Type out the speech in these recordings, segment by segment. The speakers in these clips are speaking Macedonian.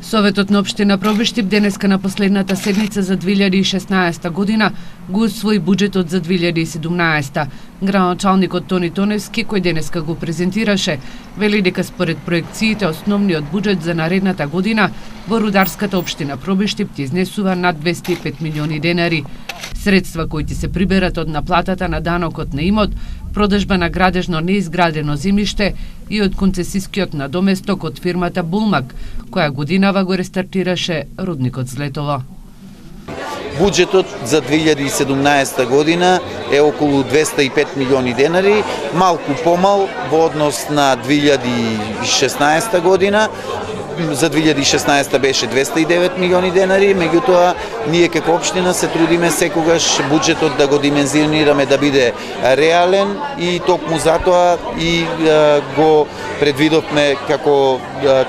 Советот на општина Пробиштип денеска на последната седница за 2016 година го усвои буџетот за 2017. Градоначалникот Тони Тоневски, кој денеска го презентираше, вели дека според проекциите основниот буџет за наредната година во рударската општина Пробиштип ќе изнесува над 205 милиони денари. Средства кои ќе се приберат од наплатата на данокот на имот, продажба на градежно неизградено земјиште и од концесискиот надоместок од фирмата Булмак, која годинава го рестартираше рудникот Злетово. Буџетот за 2017 година е околу 205 милиони денари, малку помал во однос на 2016 година. За 2016 беше 209 милиони денари, меѓутоа ние како општина се трудиме секогаш буџетот да го димензионираме да биде реален и токму затоа и го предвидовме како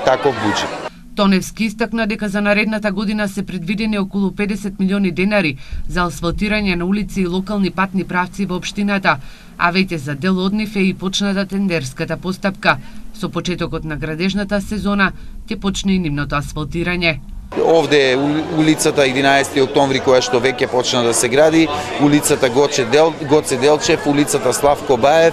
таков буџет. Тоневски истакна дека за наредната година се предвидени околу 50 милиони денари за асфалтирање на улици и локални патни правци во општината, а веќе за дел од нив е и почната тендерската постапка. Со почетокот на градежната сезона ќе почне и нивното асфалтирање. Овде е улицата 11 октомври која што веќе почна да се гради, улицата Гоце Делчев, улицата Славко Баев,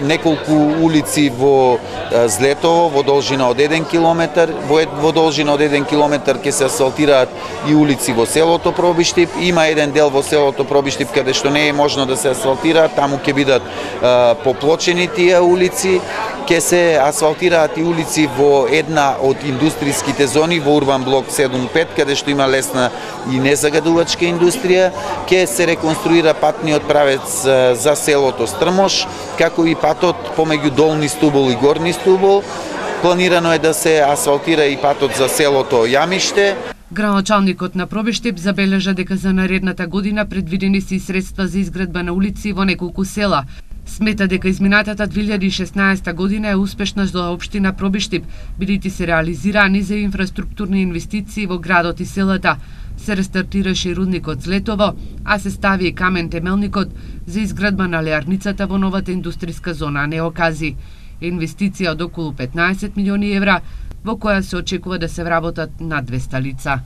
неколку улици во Злетово во должина од 1 километар, во должина од 1 километар ќе се асфалтираат и улици во селото Пробиштип. Има еден дел во селото Пробиштип каде што не е можно да се асфалтира, таму ќе бидат поплочени тие улици. Ќе се асфалтираат и улици во една од индустриските зони во Урбан блок 7-5, каде што има лесна и незагадувачка индустрија. Ќе се реконструира патниот правец за селото Стрмош, како и патот помеѓу Долни Стубол и Горни Стубол. Планирано е да се асфалтира и патот за селото Јамиште. Градоначалникот на Пробиштип забележа дека за наредната година предвидени се и средства за изградба на улици во неколку села. Смета дека изминатата 2016 година е успешна за општина Пробиштип, бидејќи се реализирани за инфраструктурни инвестиции во градот и селата. Се рестартираше и рудникот Злетово, а се стави и камен темелникот за изградба на леарницата во новата индустријска зона Неокази. Инвестиција од околу 15 милиони евра, во која се очекува да се вработат над 200 лица.